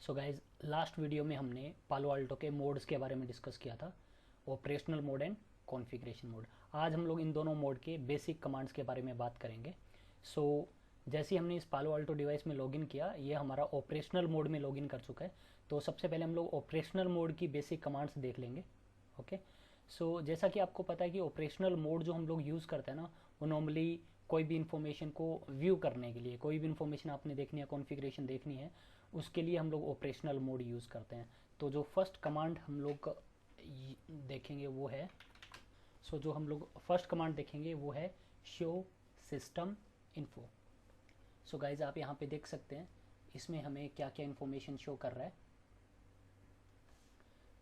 So guys, last video में हमने पालो अल्टो के मोड्स के बारे में डिस्कस किया था, operational mode and configuration mode. आज हम लोग इन दोनों मोड के बेसिक कमांड्स के बारे में बात करेंगे। जैसे ही हमने इस पालो अल्टो डिवाइस में लॉगिन किया, ये हमारा ऑपरेशनल मोड में लॉगिन कर चुका है। तो सबसे पहले हम लोग ऑपरेशनल मोड की बेसिक कमांड्स देख लेंगे। ओके। जैसा कि आपको पता है कि ऑपरेशनल मोड जो हम लोग यूज़ करते हैं ना, वो नॉर्मली कोई भी इंफॉर्मेशन को व्यू करने के लिए, कोई भी इंफॉर्मेशन आपने देखनी है, कॉन्फ़िगरेशन देखनी है, उसके लिए हम लोग ऑपरेशनल मोड यूज़ करते हैं। तो जो फर्स्ट कमांड हम लोग देखेंगे वो है, जो हम लोग फर्स्ट कमांड देखेंगे वो है शो सिस्टम इन्फो। गाइज, आप यहाँ पे देख सकते हैं इसमें हमें क्या क्या इन्फॉर्मेशन शो कर रहा है।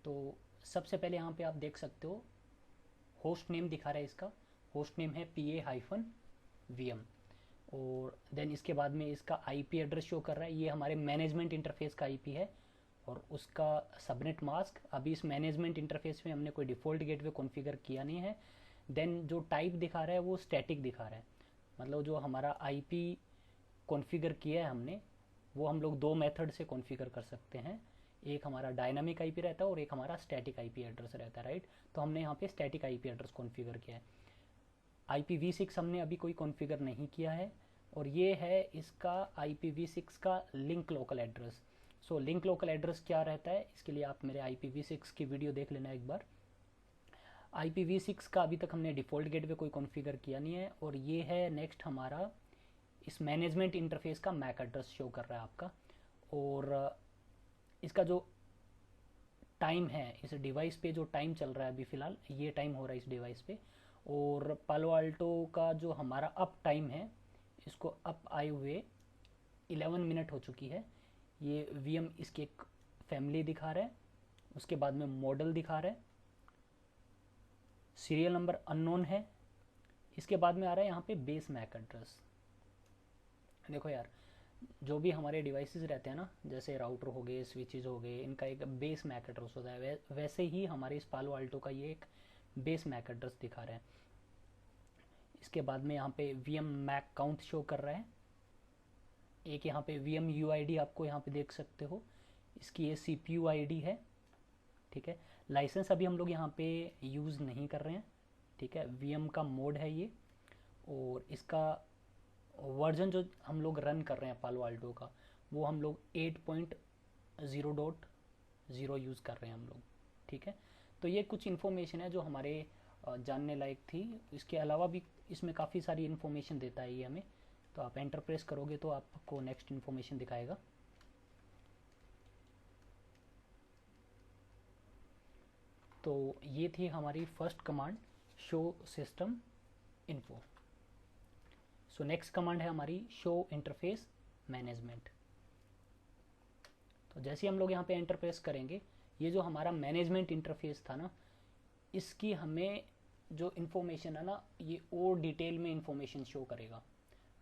तो सबसे पहले यहाँ पे आप देख सकते हो होस्ट नेम दिखा रहा है। इसका होस्ट नेम है PA-VM, और देन इसके बाद में इसका IP एड्रेस शो कर रहा है। ये हमारे मैनेजमेंट इंटरफेस का IP है, और उसका सबनेट मास्क, अभी इस मैनेजमेंट इंटरफेस में हमने कोई डिफ़ॉल्ट गेटवे कॉन्फ़िगर किया नहीं है। देन जो टाइप दिखा रहा है वो स्टैटिक दिखा रहा है, मतलब जो हमारा IP कॉन्फ़िगर किया है हमने, वो हम लोग दो मेथड से कॉन्फ़िगर कर सकते हैं। एक हमारा डायनामिक IP रहता है और एक हमारा स्टैटिक IP एड्रेस रहता है, राइट। तो हमने यहाँ पे स्टैटिक IP एड्रेस कॉन्फ़िगर किया है। IPv6 हमने अभी कोई कॉन्फ़िगर नहीं किया है, और ये है इसका IPv6 का link local address. Link local address क्या रहता है, इसके लिए आप मेरे IPv6 की वीडियो देख लेना एक बार। IPv6 का अभी तक हमने डिफ़ॉल्ट गेटवे कोई कॉन्फ़िगर किया नहीं है। और ये है नेक्स्ट हमारा इस मैनेजमेंट इंटरफेस का मैक एड्रेस शो कर रहा है आपका। और इसका जो टाइम है, इस डिवाइस पे जो टाइम चल रहा है अभी फ़िलहाल, ये टाइम हो रहा है इस डिवाइस पे। और पालो अल्टो का जो हमारा अप टाइम है, इसको अप आए हुए 11 मिनट हो चुकी है। ये VM इसकी एक फैमिली दिखा रहा है, उसके बाद में मॉडल दिखा रहा है, सीरियल नंबर अननोन है, इसके बाद में आ रहा है यहाँ पे बेस मैक एड्रेस। देखो यार, जो भी हमारे डिवाइसेस रहते हैं ना, जैसे राउटर हो गए, स्विचेस हो गए, इनका एक बेस मैक एड्रेस होता है। वैसे ही हमारे इस पालो अल्टो का ये एक बेस मैक एड्रेस दिखा रहा है। इसके बाद में यहाँ पे VM मैक काउंट शो कर रहा है। एक यहाँ पे VM UID आपको यहाँ पे देख सकते हो, इसकी ये CPU ID है, ठीक है। लाइसेंस अभी हम लोग यहाँ पे यूज़ नहीं कर रहे हैं, ठीक है। VM का मोड है ये, और इसका वर्जन जो हम लोग रन कर रहे हैं पालो अल्टो का, वो हम लोग 8.0.0 यूज़ कर रहे हैं हम लोग, ठीक है। तो ये कुछ इन्फॉर्मेशन है जो हमारे जानने लायक थी। इसके अलावा भी इसमें काफ़ी सारी इन्फॉर्मेशन देता है ये हमें। तो आप एंटर प्रेस करोगे तो आपको नेक्स्ट इन्फॉर्मेशन दिखाएगा। तो ये थी हमारी first command, show system info. Next command है हमारी शो इंटरफेस मैनेजमेंट। तो जैसे हम लोग यहाँ पे एंटर प्रेस करेंगे, ये जो हमारा मैनेजमेंट इंटरफेस था ना, इसकी हमें जो इन्फॉर्मेशन है ना, ये और डिटेल में इन्फॉर्मेशन शो करेगा।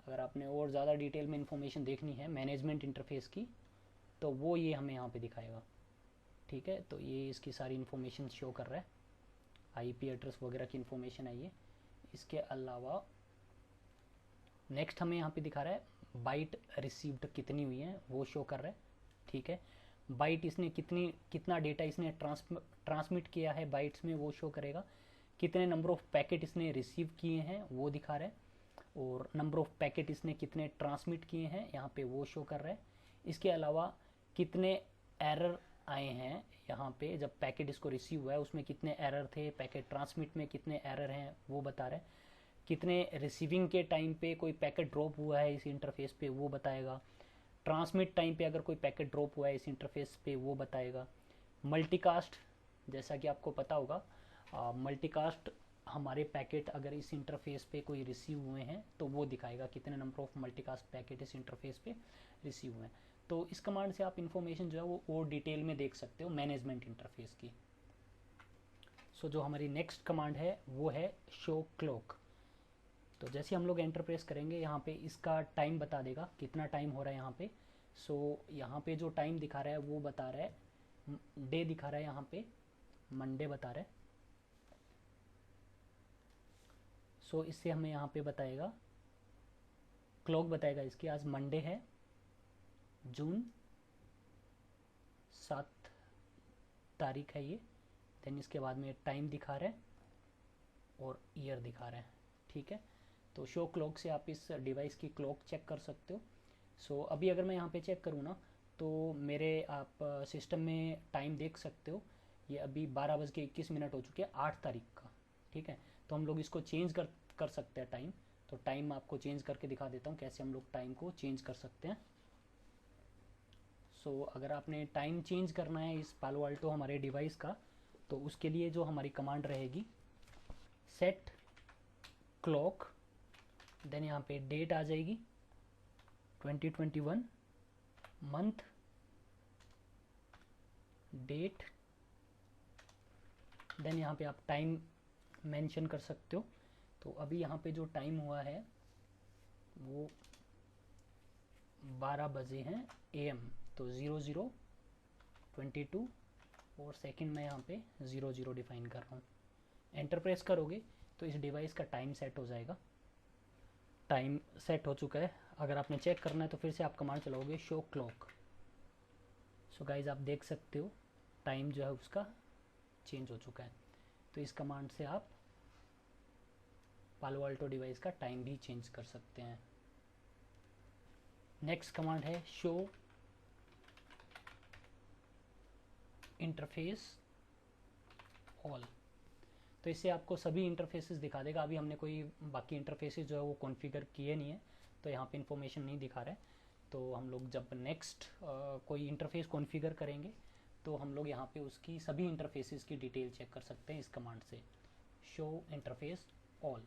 अगर आपने और ज़्यादा डिटेल में इन्फॉर्मेशन देखनी है मैनेजमेंट इंटरफेस की, तो वो ये हमें यहाँ पे दिखाएगा, ठीक है। तो ये इसकी सारी इन्फॉर्मेशन शो कर रहा है, IP एड्रेस वगैरह की इन्फॉर्मेशन है ये। इसके अलावा नेक्स्ट हमें यहाँ पे दिखा रहा है बाइट रिसीव्ड कितनी हुई है, वो शो कर रहा है, ठीक है। बाइट इसने कितना डेटा इसने ट्रांसमिट किया है बाइट्स में, वो शो करेगा। कितने नंबर ऑफ पैकेट इसने रिसीव किए हैं वो दिखा रहा है, और नंबर ऑफ पैकेट इसने कितने ट्रांसमिट किए हैं यहाँ पे वो शो कर रहा है। इसके अलावा कितने एरर आए हैं यहाँ पे, जब पैकेट इसको रिसीव हुआ है उसमें कितने एरर थे, पैकेट ट्रांसमिट में कितने एरर हैं वो बता रहा है। कितने रिसीविंग के टाइम पे कोई पैकेट ड्रॉप हुआ है इस इंटरफेस पे वो बताएगा। ट्रांसमिट टाइम पे अगर कोई पैकेट ड्रॉप हुआ है इस इंटरफेस पे वो बताएगा। मल्टीकास्ट, जैसा कि आपको पता होगा, मल्टीकास्ट हमारे पैकेट अगर इस इंटरफेस पे कोई रिसीव हुए हैं तो वो दिखाएगा कितने नंबर ऑफ मल्टीकास्ट पैकेट इस इंटरफेस पे रिसीव हुए हैं। तो इस कमांड से आप इन्फॉर्मेशन जो है वो और डिटेल में देख सकते हो मैनेजमेंट इंटरफेस की। जो हमारी नेक्स्ट कमांड है वो है शो क्लॉक। तो जैसे हम लोग एंटर प्रेस करेंगे, यहाँ पे इसका टाइम बता देगा कितना टाइम हो रहा है यहाँ पे। यहाँ पे जो टाइम दिखा रहा है वो बता रहा है, डे दिखा रहा है यहाँ पे, मंडे बता रहा है। इससे हमें यहाँ पे बताएगा, क्लॉक बताएगा इसकी, आज मंडे है, जून 7 तारीख है ये। देन इसके बाद में टाइम दिखा रहा है और ईयर दिखा रहा है, ठीक है। तो शो क्लॉक से आप इस डिवाइस की क्लॉक चेक कर सकते हो। सो अभी अगर मैं यहाँ पे चेक करूँ ना, तो मेरे आप सिस्टम में टाइम देख सकते हो, ये अभी 12:21 हो चुके हैं 8 तारीख का, ठीक है। तो हम लोग इसको चेंज कर सकते हैं टाइम। तो टाइम आपको चेंज करके दिखा देता हूँ कैसे हम लोग टाइम को चेंज कर सकते हैं। सो अगर आपने टाइम चेंज करना है इस पालो अल्टो हमारे डिवाइस का, तो उसके लिए जो हमारी कमांड रहेगी सेट क्लॉक, देन यहाँ पे डेट आ जाएगी 2021, मंथ, डेट, देन यहाँ पे आप टाइम मेंशन कर सकते हो। तो अभी यहाँ पे जो टाइम हुआ है वो 12 बजे हैं AM, तो 00:22 और सेकंड में यहाँ पे 00 डिफाइन कर रहा हूँ। एंटर प्रेस करोगे तो इस डिवाइस का टाइम सेट हो जाएगा। टाइम सेट हो चुका है। अगर आपने चेक करना है तो फिर से आप कमांड चलाओगे शो क्लॉक। सो गाइज आप देख सकते हो टाइम जो है उसका चेंज हो चुका है। तो इस कमांड से आप पालो अल्टो डिवाइस का टाइम भी चेंज कर सकते हैं। नेक्स्ट कमांड है शो इंटरफेस ऑल। तो इससे आपको सभी इंटरफेसेस दिखा देगा। अभी हमने कोई बाकी इंटरफेसेस जो है वो कॉन्फ़िगर किए नहीं है, तो यहाँ पे इंफॉर्मेशन नहीं दिखा रहा है। तो हम लोग जब नेक्स्ट कोई इंटरफेस कॉन्फ़िगर करेंगे तो हम लोग यहाँ पे उसकी सभी इंटरफेसेस की डिटेल चेक कर सकते हैं इस कमांड से, show interface all.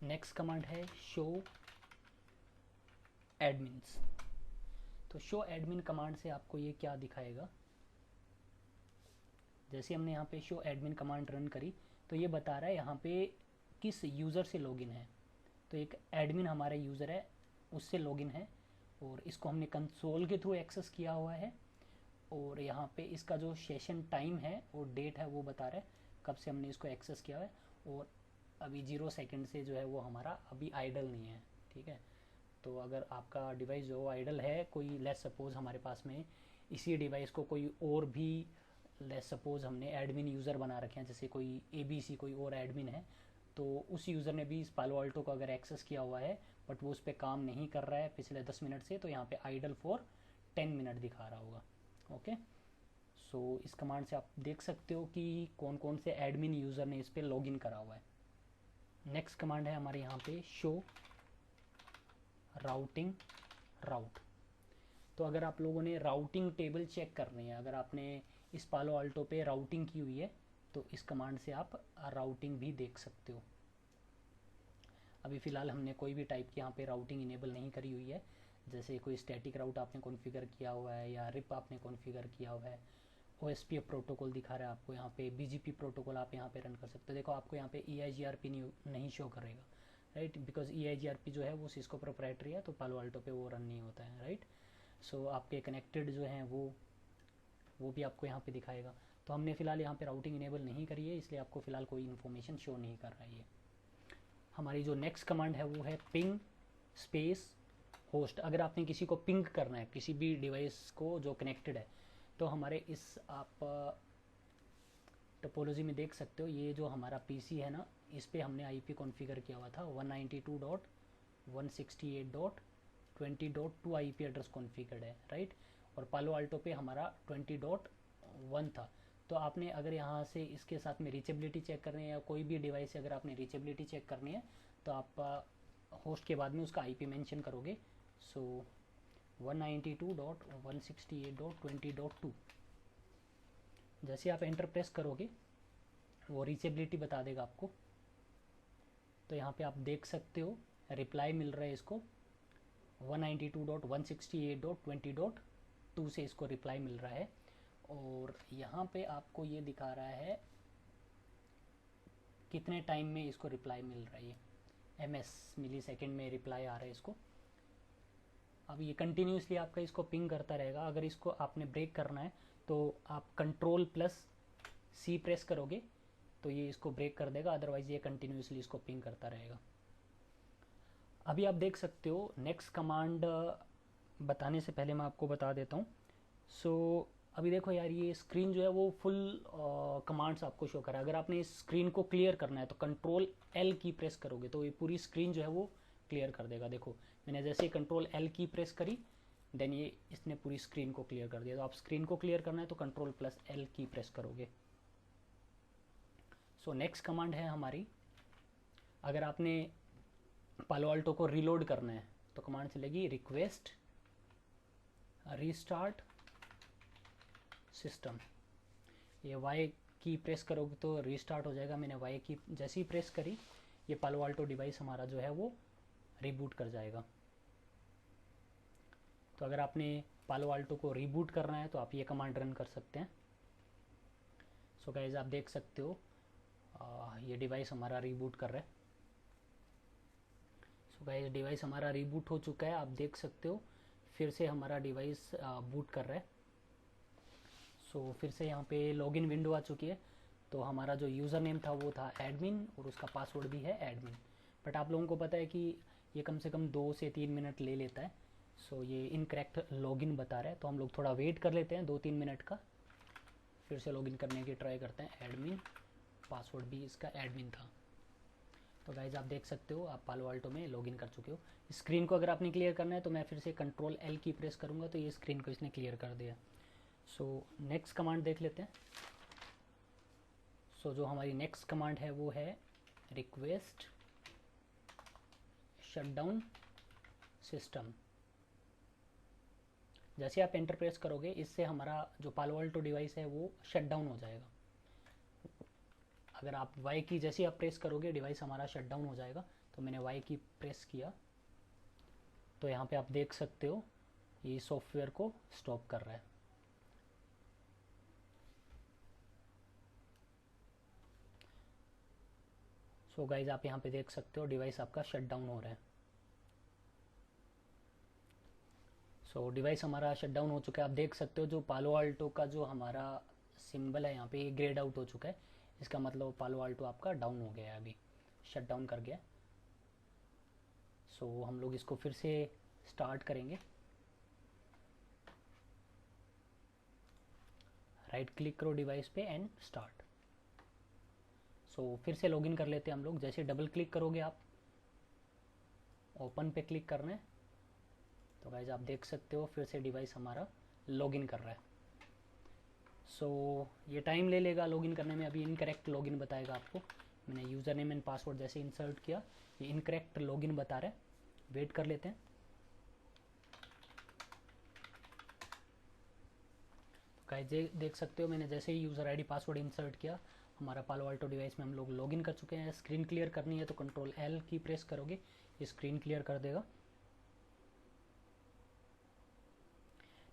Next command है शो एडमिन्स। तो शो एडमिन कमांड से आपको ये क्या दिखाएगा, जैसे हमने यहाँ पे शो एडमिन कमांड रन करी तो ये बता रहा है यहाँ पे किस यूज़र से लॉगिन है। तो एक एडमिन हमारा यूज़र है, उससे लॉगिन है और इसको हमने कंसोल के थ्रू एक्सेस किया हुआ है। और यहाँ पे इसका जो सेशन टाइम है और डेट है वो बता रहा है कब से हमने इसको एक्सेस किया है। और अभी 0 सेकेंड से जो है वो हमारा अभी आइडल नहीं है, ठीक है। तो अगर आपका डिवाइस जो आइडल है, कोई लेट्स सपोज हमारे पास में इसी डिवाइस को कोई और भी लेट्स सपोज हमने एडमिन यूज़र बना रखे हैं, जैसे कोई ABC कोई और एडमिन है, तो उस यूज़र ने भी इस पालो अल्टो को अगर एक्सेस किया हुआ है बट वो उस पर काम नहीं कर रहा है पिछले 10 मिनट से, तो यहाँ पे आइडल फॉर 10 मिनट दिखा रहा होगा। ओके, सो इस कमांड से आप देख सकते हो कि कौन कौन से एडमिन यूज़र ने इस पर लॉगिन करा हुआ है। नेक्स्ट कमांड है हमारे यहाँ पे शो राउटिंग राउट। तो अगर आप लोगों ने राउटिंग टेबल चेक करनी है, अगर आपने इस पालो अल्टो पे राउटिंग की हुई है तो इस कमांड से आप राउटिंग भी देख सकते हो। अभी फ़िलहाल हमने कोई भी टाइप की यहाँ पे राउटिंग इनेबल नहीं करी हुई है, जैसे कोई स्टैटिक राउट आपने कॉन्फ़िगर किया हुआ है या रिप आपने कॉन्फ़िगर किया हुआ है। OSPF प्रोटोकॉल दिखा रहा है आपको यहाँ पे, BGP प्रोटोकॉल आप यहाँ पे रन कर सकते हो। देखो आपको यहाँ पे EIGRP नहीं शो करेगा, राइट, बिकॉज EIGRP जो है वो सिस्को प्रोप्राइटरी है, तो पालो अल्टो पे वो रन नहीं होता है, राइट। सो आपके कनेक्टेड जो हैं वो भी आपको यहाँ पे दिखाएगा। तो हमने फ़िलहाल यहाँ पे राउटिंग इनेबल नहीं करी है, इसलिए आपको फ़िलहाल कोई इन्फॉर्मेशन शो नहीं कर रहा है ये। हमारी जो नेक्स्ट कमांड है वो है पिंग स्पेस होस्ट। अगर आपने किसी को पिंग करना है, किसी भी डिवाइस को जो कनेक्टेड है, तो हमारे इस आप टोपोलॉजी में देख सकते हो, ये जो हमारा PC है ना, इस पे हमने IP कॉन्फ़िगर किया हुआ था 192.168.20.2 IP एड्रेस कॉन्फ़िगर्ड है, राइट। और पालो अल्टो पे हमारा 20.1 था। तो आपने अगर यहाँ से इसके साथ में रीचेबिलिटी चेक करनी है या कोई भी डिवाइस से अगर आपने रीचेबिलिटी चेक करनी है तो आप होस्ट के बाद में उसका IP मेंशन करोगे। सो 192.168.20.2 जैसे आप एंटर प्रेस करोगे वो रीचेबिलिटी बता देगा आपको। तो यहाँ पे आप देख सकते हो रिप्लाई मिल रहा है इसको 192.168.20.2 से इसको रिप्लाई मिल रहा है। और यहाँ पे आपको ये दिखा रहा है कितने टाइम में इसको रिप्लाई मिल रहा है, MS मिली सेकेंड में रिप्लाई आ रहा है इसको। अब ये कंटिन्यूसली आपका इसको पिंग करता रहेगा। अगर इसको आपने ब्रेक करना है तो आप Ctrl+C प्रेस करोगे तो ये इसको ब्रेक कर देगा, अदरवाइज़ ये कंटिन्यूसली इसको पिंग करता रहेगा। अभी आप देख सकते हो नेक्स्ट कमांड बताने से पहले मैं आपको बता देता हूँ सो अभी देखो यार, ये स्क्रीन जो है वो फुल कमांड्स आपको शो कर रहा है। अगर आपने इस स्क्रीन को क्लियर करना है तो कंट्रोल एल की प्रेस करोगे तो ये पूरी स्क्रीन जो है वो क्लियर कर देगा। देखो मैंने जैसे ही कंट्रोल एल की प्रेस करी, देन ये इसने पूरी स्क्रीन को क्लियर कर दिया। तो आप स्क्रीन को क्लियर करना है तो कंट्रोल प्लस एल की प्रेस करोगे। सो नेक्स्ट कमांड है हमारी, अगर आपने पालो अल्टो को रीलोड करना है तो कमांड चलेगी रिक्वेस्ट रीस्टार्ट सिस्टम। ये वाई की प्रेस करोगे तो रीस्टार्ट हो जाएगा। मैंने वाई की जैसे ही प्रेस करी, ये पालो अल्टो डिवाइस हमारा जो है वो रीबूट कर जाएगा। तो अगर आपने पालो अल्टो को रीबूट करना है तो आप ये कमांड रन कर सकते हैं। सो गाइस आप देख सकते हो ये डिवाइस हमारा रीबूट कर रहा है। सो गाइस डिवाइस हमारा रीबूट हो चुका है, आप देख सकते हो फिर से हमारा डिवाइस बूट कर रहा है। सो फिर से यहाँ पे लॉगिन विंडो आ चुकी है। तो हमारा जो यूज़र नेम था वो था एडमिन और उसका पासवर्ड भी है एडमिन। बट आप लोगों को पता है कि ये कम से कम 2 से 3 मिनट ले लेता है। सो ये इनकरेक्ट लॉगिन बता रहा है, तो हम लोग थोड़ा वेट कर लेते हैं 2-3 मिनट का, फिर से लॉगिन करने की ट्राई करते हैं। एडमिन, पासवर्ड भी इसका एडमिन था। तो गाइज आप देख सकते हो आप पालो अल्टो में लॉगिन कर चुके हो। स्क्रीन को अगर आपने क्लियर करना है तो मैं फिर से कंट्रोल एल की प्रेस करूँगा तो ये स्क्रीन को इसने क्लियर कर दिया। सो नेक्स्ट कमांड देख लेते हैं। सो जो हमारी नेक्स्ट कमांड है वो है रिक्वेस्ट शटडाउन सिस्टम। जैसे आप एंटर प्रेस करोगे इससे हमारा जो पालो अल्टो डिवाइस है वो शट डाउन हो जाएगा। अगर आप वाई की जैसे आप प्रेस करोगे डिवाइस हमारा शट डाउन हो जाएगा। तो मैंने वाई की प्रेस किया तो यहाँ पे आप देख सकते हो ये सॉफ्टवेयर को स्टॉप कर रहा है। सो गाइज आप यहाँ पे देख सकते हो डिवाइस आपका शट डाउन हो रहा है। सो डिवाइस हमारा शट डाउन हो चुका है। आप देख सकते हो जो पालो अल्टो का जो हमारा सिंबल है यहाँ पे ग्रेड आउट हो चुका है। इसका मतलब पालो अल्टो आपका डाउन हो गया है, अभी शट डाउन कर गया। सो हम लोग इसको फिर से स्टार्ट करेंगे। राइट क्लिक करो डिवाइस पे एंड स्टार्ट। सो फिर से लॉगिन कर लेते हैं हम लोग। जैसे डबल क्लिक करोगे आप, ओपन पे क्लिक करना है तो गाइज आप देख सकते हो फिर से डिवाइस हमारा लॉगिन कर रहा है। सो ये टाइम ले लेगा लॉगिन करने में, अभी इनकरेक्ट लॉगिन बताएगा आपको। मैंने यूज़र नेम एंड पासवर्ड जैसे इंसर्ट किया, ये इनकरेक्ट लॉगिन बता रहा है। वेट कर लेते हैं। गाइस देख सकते हो मैंने जैसे ही यूज़र आईडी पासवर्ड इंसर्ट किया, हमारा पालो अल्टो डिवाइस में हम लोग लॉगिन कर चुके हैं। स्क्रीन क्लियर करनी है तो कंट्रोल एल की प्रेस करोगे, ये स्क्रीन क्लियर कर देगा।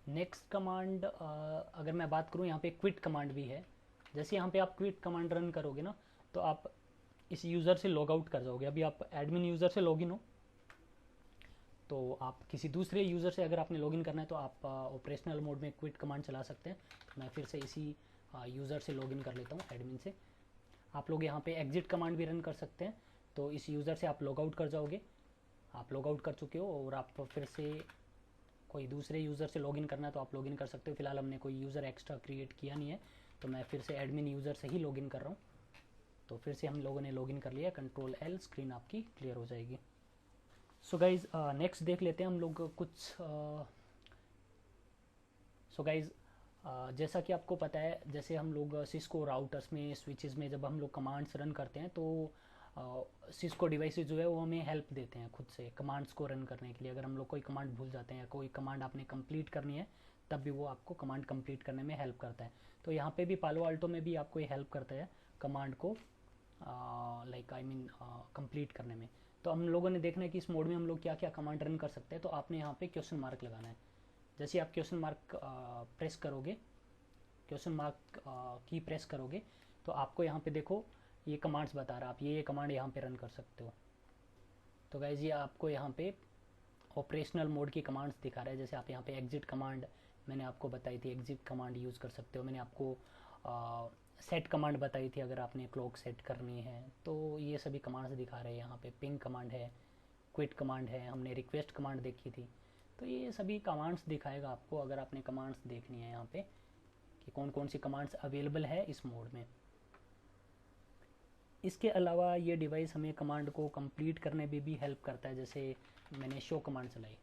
नेक्स्ट कमांड अगर मैं बात करूँ, यहाँ पे क्विट कमांड भी है। जैसे यहाँ पे आप क्विट कमांड रन करोगे ना तो आप इस यूज़र से लॉग आउट कर जाओगे। अभी आप एडमिन यूज़र से लॉगिन हो, तो आप किसी दूसरे यूज़र से अगर आपने लॉगिन करना है तो आप ऑपरेशनल मोड में क्विट कमांड चला सकते हैं। तो मैं फिर से इसी यूज़र से लॉगिन कर लेता हूँ, एडमिन से। आप लोग यहाँ पे एग्जिट कमांड भी रन कर सकते हैं। तो इस यूज़र से आप लॉग आउट कर जाओगे। आप लॉग आउट कर चुके हो और आप फिर से कोई दूसरे यूज़र से लॉगिन करना है तो आप लॉगिन कर सकते हो। फिलहाल हमने कोई यूज़र एक्स्ट्रा क्रिएट किया नहीं है, तो मैं फिर से एडमिन यूज़र से ही लॉगिन कर रहा हूँ। तो फिर से हम लोगों ने लॉगिन कर लिया। कंट्रोल एल, स्क्रीन आपकी क्लियर हो जाएगी। सो गाइज नेक्स्ट देख लेते हैं हम लोग कुछ। सो गाइज जैसा कि आपको पता है, जैसे हम लोग सिस्को राउटर्स में, स्विचेस में जब हम लोग कमांड्स रन करते हैं तो सिस्को डिवाइसेस जो है वो हमें हेल्प देते हैं खुद से कमांड्स को रन करने के लिए। अगर हम लोग कोई कमांड भूल जाते हैं या कोई कमांड आपने कंप्लीट करनी है, तब भी वो आपको कमांड कंप्लीट करने में हेल्प करता है। तो यहाँ पे भी पालो अल्टो में भी आपको ये हेल्प करता है कमांड को लाइक आई मीन कंप्लीट करने में। तो हम लोगों ने देखना है कि इस मोड में हम लोग क्या क्या कमांड रन कर सकते हैं। तो आपने यहाँ पे क्वेश्चन मार्क लगाना है। जैसे आप क्वेश्चन मार्क प्रेस करोगे, क्वेश्चन मार्क की प्रेस करोगे तो आपको यहाँ पे देखो ये कमांड्स बता रहा है, आप ये कमांड यहाँ पे रन कर सकते हो। तो गाइज ये आपको यहाँ पे ऑपरेशनल मोड की कमांड्स दिखा रहा है। जैसे आप यहाँ पे एग्जिट कमांड मैंने आपको बताई थी, एग्जिट कमांड यूज़ कर सकते हो। मैंने आपको सेट कमांड बताई थी अगर आपने क्लॉक सेट करनी है। तो ये सभी कमांड्स दिखा रहे हैं यहाँ पे। पिंग कमांड है, क्विट कमांड है, हमने रिक्वेस्ट कमांड देखी थी। तो ये सभी कमांड्स दिखाएगा आपको, अगर आपने कमांड्स देखनी है यहाँ पे कि कौन कौन सी कमांड्स अवेलेबल है इस मोड में। इसके अलावा ये डिवाइस हमें कमांड को कंप्लीट करने में भी हेल्प करता है। जैसे मैंने शो कमांड चलाई,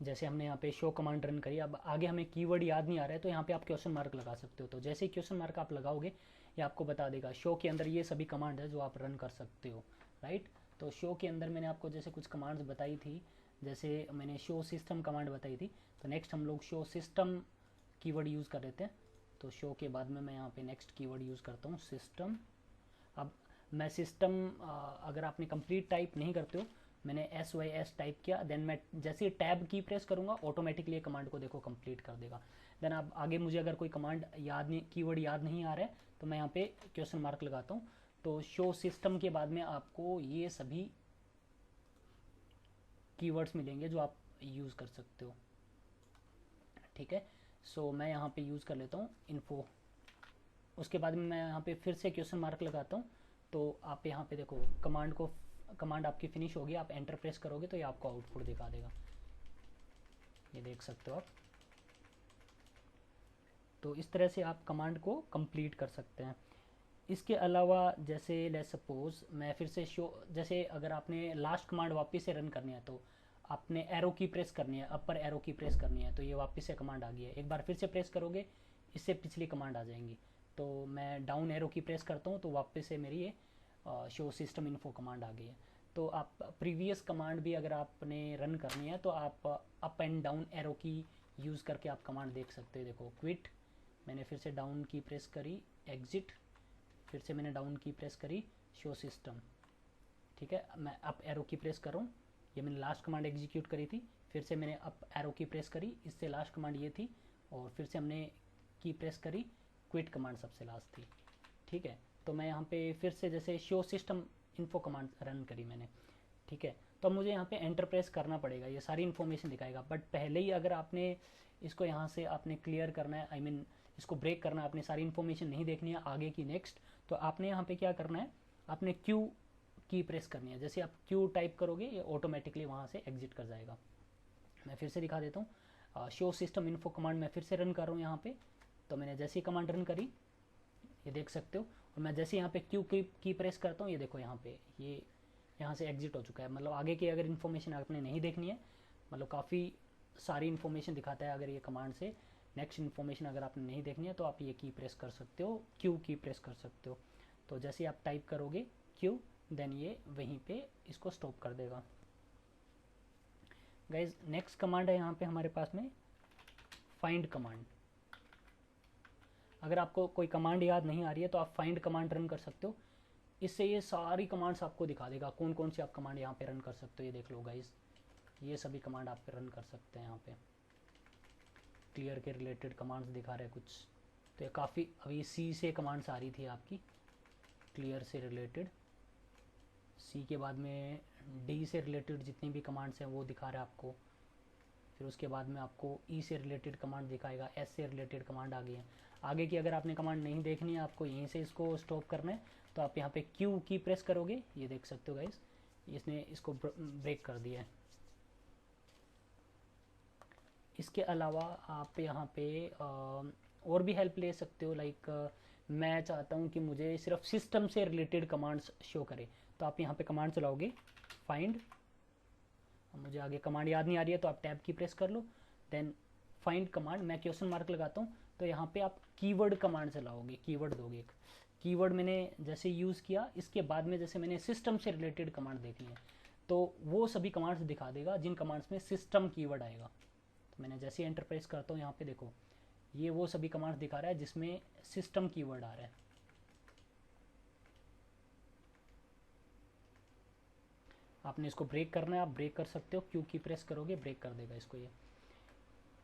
जैसे हमने यहाँ पे शो कमांड रन करी, अब आगे हमें कीवर्ड याद नहीं आ रहा है तो यहाँ पे आप क्वेश्चन मार्क लगा सकते हो। तो जैसे ही क्वेश्चन मार्क आप लगाओगे ये आपको बता देगा शो के अंदर ये सभी कमांड है जो आप रन कर सकते हो, राइट। तो शो के अंदर मैंने आपको जैसे कुछ कमांड्स बताई थी, जैसे मैंने शो सिस्टम कमांड बताई थी, तो नेक्स्ट हम लोग शो सिस्टम कीवर्ड यूज़ कर लेते हैं। तो शो के बाद में मैं यहाँ पे नेक्स्ट कीवर्ड यूज़ करता हूँ सिस्टम। अब मैं सिस्टम अगर आपने कंप्लीट टाइप नहीं करते हो, मैंने SYS टाइप किया, देन मैं जैसे ही टैब की प्रेस करूँगा ऑटोमेटिकली कमांड को देखो कंप्लीट कर देगा। देन अब आगे मुझे अगर कोई कमांड याद नहीं, कीवर्ड याद नहीं आ रहा है, तो मैं यहाँ पे क्वेश्चन मार्क लगाता हूँ। तो शो सिस्टम के बाद में आपको ये सभी कीवर्ड्स मिलेंगे जो आप यूज़ कर सकते हो, ठीक है। सो मैं यहाँ पे यूज़ कर लेता हूँ इन्फो। उसके बाद में मैं यहाँ पे फिर से क्वेश्चन मार्क लगाता हूँ। तो आप यहाँ पे देखो कमांड आपकी फिनिश होगी, आप एंटर प्रेस करोगे तो ये आपको आउटपुट दिखा देगा, ये देख सकते हो आप। तो इस तरह से आप कमांड को कंप्लीट कर सकते हैं। इसके अलावा जैसे लेट्स सपोज मैं फिर से शो, जैसे अगर आपने लास्ट कमांड वापस से रन करनी है तो आपने एरो की प्रेस करनी है, अपर एरो की प्रेस करनी है, तो ये वापस से कमांड आ गई है। एक बार फिर से प्रेस करोगे इससे पिछली कमांड आ जाएंगी। तो मैं डाउन एरो की प्रेस करता हूँ तो वापस से मेरी ये शो सिस्टम इन्फो कमांड आ गई है। तो आप प्रीवियस कमांड भी अगर आपने रन करनी है तो आप अप एंड डाउन एरो की यूज़ करके आप कमांड देख सकते हो। देखो क्विट, मैंने फिर से डाउन की प्रेस करी, एग्जिट, फिर से मैंने डाउन की प्रेस करी, शो सिस्टम, ठीक है। मैं अप एरो की प्रेस कर रहा हूँ, ये मैंने लास्ट कमांड एग्जीक्यूट करी थी, फिर से मैंने अप एरो की प्रेस करी, इससे लास्ट कमांड ये थी, और फिर से हमने की प्रेस करी, क्विट कमांड सबसे लास्ट थी, ठीक है। तो मैं यहाँ पे फिर से जैसे show system info command run करी मैंने, ठीक है। तो अब मुझे यहाँ पे एंटर प्रेस करना पड़ेगा, ये सारी इन्फॉर्मेशन दिखाएगा। बट पहले ही अगर आपने इसको यहाँ से आपने क्लियर करना है, आई मीन इसको ब्रेक करना है, आपने सारी इन्फॉर्मेशन नहीं देखनी है आगे की नेक्स्ट, तो आपने यहाँ पे क्या करना है, आपने क्यू की प्रेस करनी है। जैसे आप क्यू टाइप करोगे ये ऑटोमेटिकली वहाँ से एग्जिट कर जाएगा। मैं फिर से दिखा देता हूँ, शो सिस्टम इन्फो कमांड मैं फिर से रन कर रहा हूँ यहाँ पे। तो मैंने जैसे ही कमांड रन करी ये देख सकते हो, और मैं जैसे यहाँ पे क्यू की प्रेस करता हूँ, ये देखो यहाँ पे ये यहाँ से एग्जिट हो चुका है। मतलब आगे की अगर इन्फॉर्मेशन आपने नहीं देखनी है, मतलब काफ़ी सारी इन्फॉर्मेशन दिखाता है अगर ये कमांड से। नेक्स्ट इन्फॉर्मेशन अगर आपने नहीं देखनी है तो आप ये की प्रेस कर सकते हो, क्यू की प्रेस कर सकते हो। तो जैसे आप टाइप करोगे क्यू, देन ये वहीं पे इसको स्टॉप कर देगा। गाइज नेक्स्ट कमांड है यहाँ पे हमारे पास में फाइंड कमांड। अगर आपको कोई कमांड याद नहीं आ रही है तो आप फाइंड कमांड रन कर सकते हो, इससे ये सारी कमांड्स आपको दिखा देगा कौन कौन सी आप कमांड यहाँ पे रन कर सकते हो। ये देख लो गाइज, ये सभी कमांड आप रन कर सकते हैं यहाँ पे। क्लियर के रिलेटेड कमांड्स दिखा रहे हैं कुछ, तो ये काफ़ी, अभी सी से कमांड्स आ रही थी आपकी क्लियर से रिलेटेड, सी के बाद में डी से रिलेटेड जितनी भी कमांड्स हैं वो दिखा रहा है आपको। फिर उसके बाद में आपको ई से रिलेटेड कमांड दिखाएगा, एस से रिलेटेड कमांड आ गई है। आगे की अगर आपने कमांड नहीं देखनी है, आपको यहीं से इसको स्टॉप करना है, तो आप यहाँ पे क्यू की प्रेस करोगे, ये देख सकते हो गाइस इसने इसको ब्रेक कर दिया है। इसके अलावा आप यहाँ पे और भी हेल्प ले सकते हो। लाइक मैं चाहता हूँ कि मुझे सिर्फ सिस्टम से रिलेटेड कमांड्स शो करे, तो आप यहाँ पे कमांड चलाओगे फाइंड, मुझे आगे कमांड याद नहीं आ रही है तो आप टैब की प्रेस कर लो, देन फाइंड कमांड, मैं क्वेश्चन मार्क लगाता हूँ, तो यहाँ पे आप कीवर्ड कमांड चलाओगे, कीवर्ड दोगे एक कीवर्ड मैंने जैसे यूज़ किया, इसके बाद में जैसे मैंने सिस्टम से रिलेटेड कमांड देखनी है तो वो सभी कमांड्स दिखा देगा जिन कमांड्स में सिस्टम कीवर्ड आएगा। तो मैंने जैसे ही एंटर प्रेस करता हूँ यहाँ पे देखो ये वो सभी कमांड्स दिखा रहा है जिसमें सिस्टम कीवर्ड आ रहा है। आपने इसको ब्रेक करना है, आप ब्रेक कर सकते हो, क्यू की प्रेस करोगे ब्रेक कर देगा इसको ये।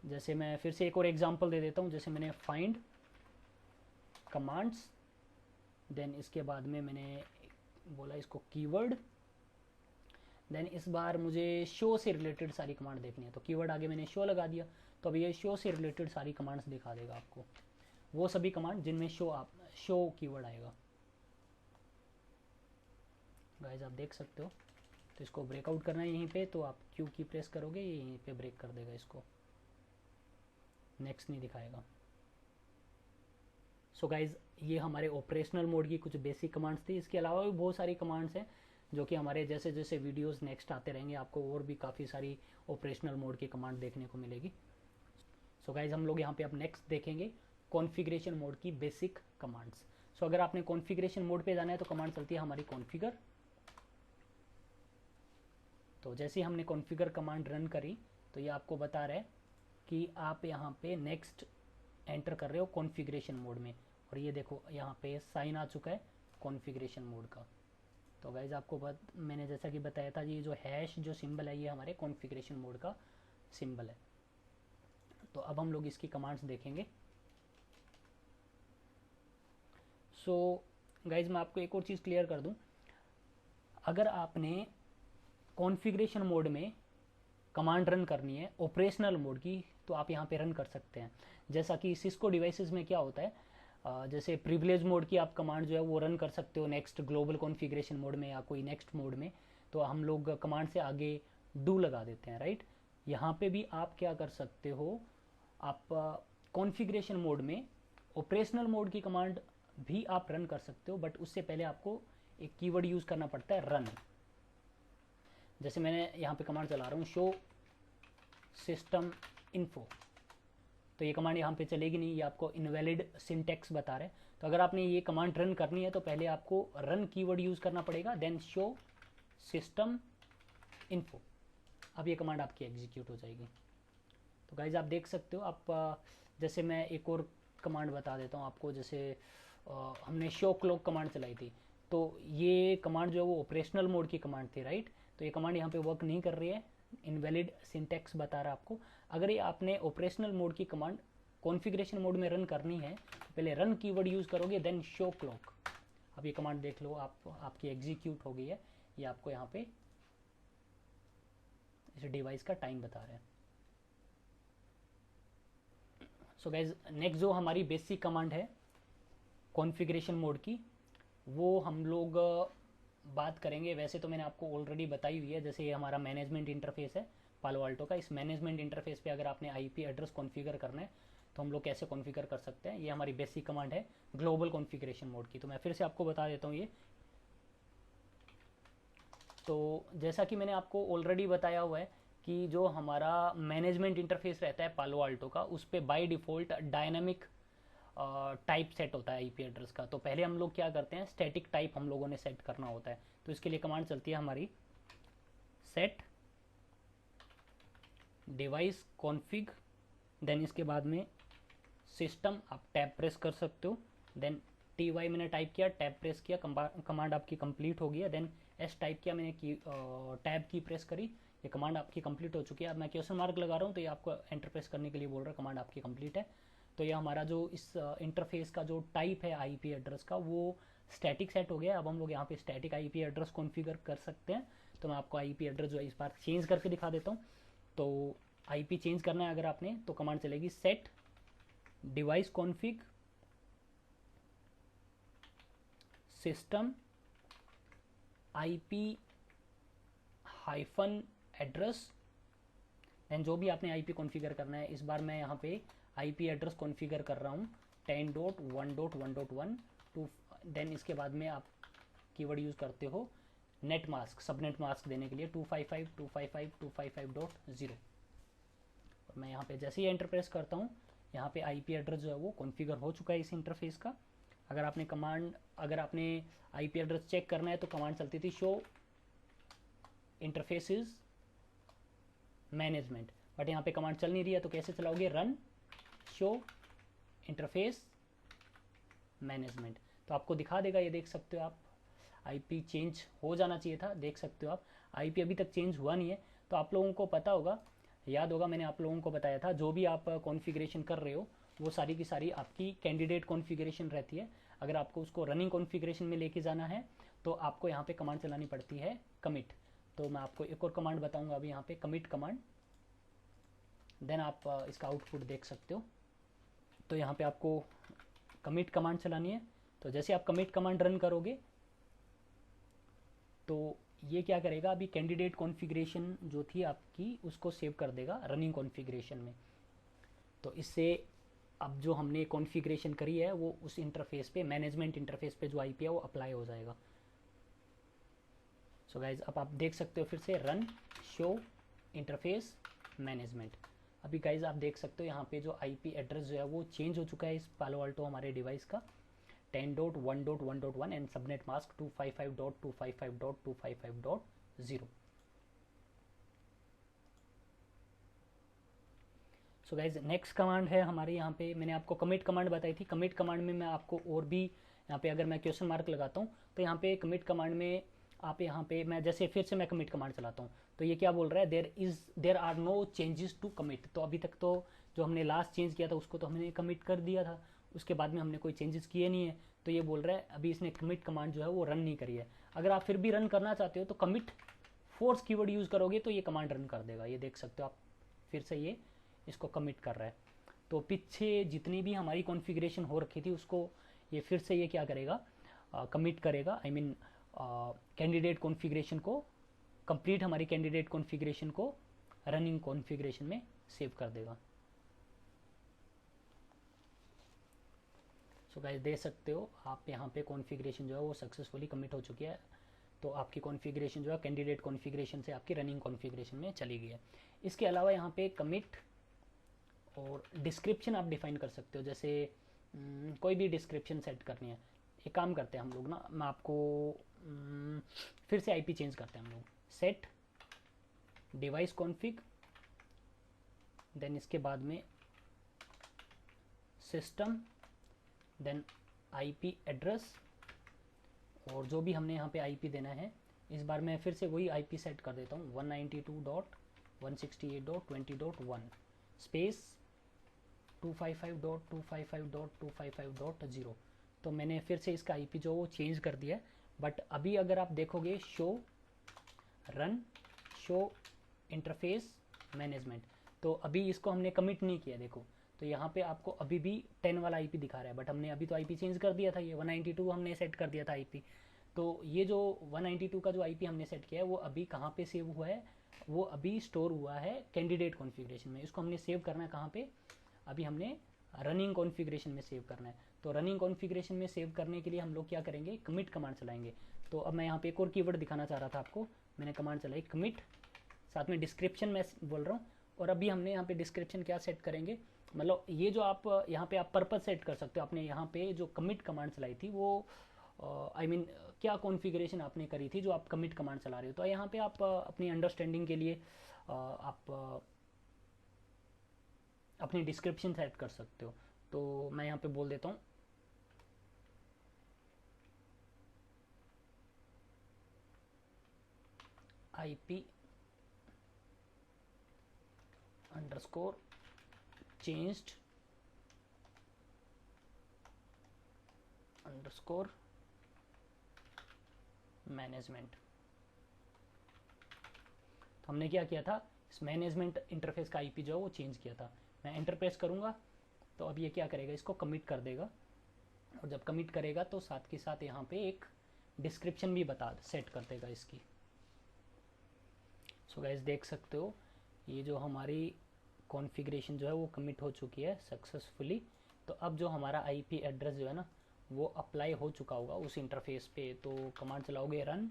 जैसे मैं फिर से एक और एग्जांपल दे देता हूँ, जैसे मैंने फाइंड कमांड्स, देन इसके बाद में मैंने बोला इसको कीवर्ड, देन इस बार मुझे शो से रिलेटेड सारी कमांड देखनी है, तो कीवर्ड आगे मैंने शो लगा दिया, तो अब ये शो से रिलेटेड सारी कमांड्स दिखा देगा आपको, वो सभी कमांड जिनमें शो कीवर्ड आएगा। गाइस आप देख सकते हो तो इसको ब्रेकआउट करना है यहीं पे, तो आप क्यू की प्रेस करोगे, ये यहीं पे ब्रेक कर देगा इसको, नेक्स्ट नहीं दिखाएगा। सो गाइज ये हमारे ऑपरेशनल मोड की कुछ बेसिक कमांड्स थी। इसके अलावा भी बहुत सारी कमांड्स हैं जो कि हमारे जैसे जैसे वीडियोस नेक्स्ट आते रहेंगे आपको और भी काफ़ी सारी ऑपरेशनल मोड की कमांड देखने को मिलेगी। सो गाइज हम लोग यहाँ पे अब नेक्स्ट देखेंगे कॉन्फ़िगरेशन मोड की बेसिक कमांड्स। सो अगर आपने कॉन्फ़िगरेशन मोड पे जाना है तो कमांड चलती है हमारी कॉन्फ़िगर। तो जैसे ही हमने कॉन्फ़िगर कमांड रन करी तो ये आपको बता रहा है कि आप यहाँ पे नेक्स्ट एंटर कर रहे हो कॉन्फ़िगरेशन मोड में, और ये देखो यहाँ पे साइन आ चुका है कॉन्फ़िगरेशन मोड का। तो गाइज आपको मैंने जैसा कि बताया था, ये जो हैश जो सिंबल है ये हमारे कॉन्फ़िगरेशन मोड का सिंबल है। तो अब हम लोग इसकी कमांड्स देखेंगे। सो गाइज मैं आपको एक और चीज़ क्लियर कर दूं, अगर आपने कॉन्फ़िगरेशन मोड में कमांड रन करनी है ऑपरेशनल मोड की, तो आप यहाँ पे रन कर सकते हैं। जैसा कि सिस्को डिवाइसेस में क्या होता है, जैसे प्रिविलेज मोड की आप कमांड जो है वो रन कर सकते हो नेक्स्ट ग्लोबल कॉन्फ़िगरेशन मोड में या कोई नेक्स्ट मोड में, तो हम लोग कमांड से आगे डू लगा देते हैं, राइट। यहाँ पे भी आप क्या कर सकते हो, आप कॉन्फ़िगरेशन मोड में ऑपरेशनल मोड की कमांड भी आप रन कर सकते हो, बट उससे पहले आपको एक कीवर्ड यूज़ करना पड़ता है, रन। जैसे मैंने यहाँ पे कमांड चला रहा हूँ शो सिस्टम इन्फो, तो ये कमांड यहाँ पे चलेगी नहीं, ये आपको इनवैलिड सिंटेक्स बता रहे हैं। तो अगर आपने ये कमांड रन करनी है तो पहले आपको रन कीवर्ड यूज़ करना पड़ेगा, देन शो सिस्टम इन्फो। अब ये कमांड आपकी एग्जीक्यूट हो जाएगी। तो गाइज आप देख सकते हो, आप जैसे मैं एक और कमांड बता देता हूँ आपको, जैसे हमने शो क्लॉक कमांड चलाई थी, तो ये कमांड जो है वो ऑपरेशनल मोड की कमांड थी, राइट। तो ये कमांड यहाँ पे वर्क नहीं कर रही है, इनवैलिड सिंटेक्स बता रहा है आपको। अगर ये आपने ऑपरेशनल मोड की कमांड कॉन्फ़िगरेशन मोड में रन करनी है तो पहले रन कीवर्ड यूज़ करोगे, देन शो क्लॉक। अब ये कमांड देख लो, आपकी एग्जीक्यूट हो गई है, ये आपको यहाँ पे इस डिवाइस का टाइम बता रहे हैं। सो गाइज नेक्स्ट जो हमारी बेसिक कमांड है कॉन्फ़िगरेशन मोड की, वो हम लोग बात करेंगे। वैसे तो मैंने आपको ऑलरेडी बताई हुई है, जैसे ये हमारा मैनेजमेंट इंटरफेस है पालो अल्टो का। इस मैनेजमेंट इंटरफेस पे अगर आपने आईपी एड्रेस कॉन्फ़िगर करना है तो हम लोग कैसे कॉन्फ़िगर कर सकते हैं, ये हमारी बेसिक कमांड है ग्लोबल कॉन्फ़िगरेशन मोड की। तो मैं फिर से आपको बता देता हूँ ये। तो जैसा कि मैंने आपको ऑलरेडी बताया हुआ है कि जो हमारा मैनेजमेंट इंटरफेस रहता है पालो अल्टो का, उस पर by default dynamic type set होता है आईपी एड्रेस का। तो पहले हम लोग क्या करते हैं, स्टैटिक टाइप हम लोगों ने सेट करना होता है। तो इसके लिए कमांड चलती है हमारी सेट डिवाइस कॉन्फ़िग, देन इसके बाद में सिस्टम, आप टैब प्रेस कर सकते हो, देन TY मैंने टाइप किया, टैब प्रेस किया, कमांड आपकी कंप्लीट हो गई है। देन S टाइप किया मैंने, टैब की प्रेस करी, ये कमांड आपकी कंप्लीट हो चुकी है। अब मैं क्वेश्चन मार्क लगा रहा हूँ तो ये आपको एंटर प्रेस करने के लिए बोल रहा है, कमांड आपकी कंप्लीट है। तो ये हमारा जो इस इंटरफेस का जो टाइप है आईपी एड्रेस का, वो स्टैटिक सेट हो गया। अब हम लोग यहाँ पे स्टैटिक आईपी एड्रेस कॉन्फ़िगर कर सकते हैं। तो मैं आपको आईपी एड्रेस जो है इस बार चेंज करके दिखा देता हूँ। तो आईपी चेंज करना है अगर आपने, तो कमांड चलेगी set device config system IP hyphen address, then जो भी आपने आईपी कॉन्फ़िगर करना है। इस बार मैं यहाँ पे आईपी एड्रेस कॉन्फ़िगर कर रहा हूँ 10.1.1.1 टू, देन इसके बाद में आप कीवर्ड यूज़ करते हो नेट मास्क, सबनेट मास्क देने के लिए 255.255.255.0। और मैं यहाँ पे जैसे ही एंटर प्रेस करता हूँ, यहाँ पे आईपी एड्रेस जो है वो कॉन्फ़िगर हो चुका है इस इंटरफेस का। अगर आपने आईपी एड्रेस चेक करना है तो कमांड चलती थी शो इंटरफेसेस मैनेजमेंट, बट यहाँ पे कमांड चल नहीं रही है, तो कैसे चलाओगे, रन शो इंटरफेस मैनेजमेंट। तो आपको दिखा देगा, ये देख सकते हो आप, आईपी चेंज हो जाना चाहिए था, देख सकते हो आप आईपी अभी तक चेंज हुआ नहीं है। तो आप लोगों को पता होगा, याद होगा, मैंने आप लोगों को बताया था जो भी आप कॉन्फ़िगरेशन कर रहे हो वो सारी की सारी आपकी कैंडिडेट कॉन्फ़िगरेशन रहती है। अगर आपको उसको रनिंग कॉन्फ़िगरेशन में लेके जाना है तो आपको यहाँ पे कमांड चलानी पड़ती है कमिट। तो मैं आपको एक और कमांड बताऊंगा अभी यहाँ पे, कमिट कमांड, देन आप इसका आउटपुट देख सकते हो। तो यहाँ पे आपको कमिट कमांड चलानी है। तो जैसे आप कमिट कमांड रन करोगे तो ये क्या करेगा, अभी कैंडिडेट कॉन्फ़िगरेशन जो थी आपकी उसको सेव कर देगा रनिंग कॉन्फ़िगरेशन में। तो इससे अब जो हमने कॉन्फ़िगरेशन करी है वो उस इंटरफेस पे, मैनेजमेंट इंटरफेस पे जो आईपी है वो अप्लाई हो जाएगा। सो गाइज अब आप देख सकते हो फिर से रन शो इंटरफेस मैनेजमेंट। अभी गाइज आप देख सकते हो यहाँ पे जो आईपी एड्रेस जो है वो चेंज हो चुका है इस पालो अल्टो हमारे डिवाइस का, 10.1.1.1 and subnet mask 255.255.255.0। So guys next command है हमारे यहाँ पे, मैंने आपको कमिट कमांड बताई थी। कमिट कमांड में मैं आपको और भी यहाँ पे अगर मैं क्वेश्चन मार्क लगाता हूँ तो यहाँ पे कमिट कमांड में आप यहाँ पे मैं जैसे फिर से मैं कमिट कमांड चलाता हूँ तो ये क्या बोल रहा है, there are no changes to commit. तो अभी तक तो जो हमने लास्ट चेंज किया था उसको तो हमने कमिट कर दिया था, उसके बाद में हमने कोई चेंजेस किए नहीं है। तो ये बोल रहा है अभी इसने कमिट कमांड जो है वो रन नहीं करी है। अगर आप फिर भी रन करना चाहते हो तो कमिट फोर्स कीवर्ड यूज़ करोगे तो ये कमांड रन कर देगा। ये देख सकते हो आप, फिर से ये इसको कमिट कर रहा है। तो पीछे जितनी भी हमारी कॉन्फ़िगरेशन हो रखी थी उसको ये फिर से ये क्या करेगा, कमिट करेगा। आई मीन कैंडिडेट कॉन्फ़िगरेशन को, कंप्लीट हमारी कैंडिडेट कॉन्फ़िगरेशन को रनिंग कॉन्फ़िगरेशन में सेव कर देगा। सो गाइस देख सकते हो आप यहाँ पे कॉन्फ़िगरेशन जो है वो सक्सेसफुली कमिट हो चुकी है। तो आपकी कॉन्फ़िगरेशन जो है कैंडिडेट कॉन्फ़िगरेशन से आपकी रनिंग कॉन्फ़िगरेशन में चली गई है। इसके अलावा यहाँ पे कमिट और डिस्क्रिप्शन आप डिफाइन कर सकते हो, जैसे कोई भी डिस्क्रिप्शन सेट करनी है। एक काम करते हैं हम लोग ना, मैं आपको फिर से आईपी चेंज करते हैं हम लोग, सेट डिवाइस कॉन्फ़िग, देन इसके बाद में सिस्टम, देन आईपी एड्रेस, और जो भी हमने यहाँ पे आईपी देना है इस बार मैं फिर से वही आईपी सेट कर देता हूँ 192.168.20.1 स्पेस 255.255.255.0। तो मैंने फिर से इसका आईपी जो वो चेंज कर दिया है। बट अभी अगर आप देखोगे show run show interface management, तो अभी इसको हमने कमिट नहीं किया। देखो तो यहाँ पे आपको अभी भी 10 वाला आईपी दिखा रहा है, बट हमने अभी तो आईपी चेंज कर दिया था, ये 192 हमने सेट कर दिया था आईपी। तो ये जो 192 का जो आईपी हमने सेट किया है वो अभी कहाँ पे सेव हुआ है, वो अभी स्टोर हुआ है कैंडिडेट कॉन्फ़िगरेशन में। इसको हमने सेव करना है कहाँ पे, अभी हमने रनिंग कॉन्फ़िगरेशन में सेव करना है। तो रनिंग कॉन्फ़िगरेशन में सेव करने के लिए हम लोग क्या करेंगे, कमिट कमांड चलाएंगे। तो अब मैं यहाँ पे एक और कीवर्ड दिखाना चाह रहा था आपको, मैंने कमांड चलाई कमिट, साथ में डिस्क्रिप्शन मैं बोल रहा हूँ। और अभी हमने यहाँ पे डिस्क्रिप्शन क्या सेट करेंगे, मतलब ये जो आप यहाँ पे आप पर्पज सेट कर सकते हो। आपने यहाँ पे जो कमिट कमांड चलाई थी वो आई मीन क्या कॉन्फ़िगरेशन आपने करी थी जो आप कमिट कमांड चला रहे हो। तो यहाँ पे आप अपनी अंडरस्टैंडिंग के लिए आप अपनी डिस्क्रिप्शन सेट कर सकते हो। तो मैं यहाँ पे बोल देता हूँ IP underscore changed underscore management. तो हमने क्या किया था, इस मैनेजमेंट इंटरफेस का आईपी जो है वो चेंज किया था। मैं एंटर प्रेस करूँगा तो अब ये क्या करेगा, इसको कमिट कर देगा। और जब कमिट करेगा तो साथ के साथ यहाँ पे एक डिस्क्रिप्शन भी बता सेट कर देगा इसकी। सो गाइस देख सकते हो ये जो हमारी कॉन्फ़िगरेशन जो है वो कमिट हो चुकी है सक्सेसफुली। तो अब जो हमारा आईपी एड्रेस जो है ना वो अप्लाई हो चुका होगा उस इंटरफेस पे। तो कमांड चलाओगे run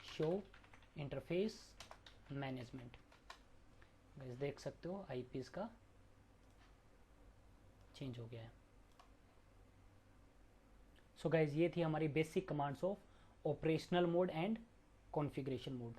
show interface management, guys देख सकते हो आईपी इसका चेंज हो गया है। सो गाइस ये थी हमारी basic commands of operational mode and configuration mode.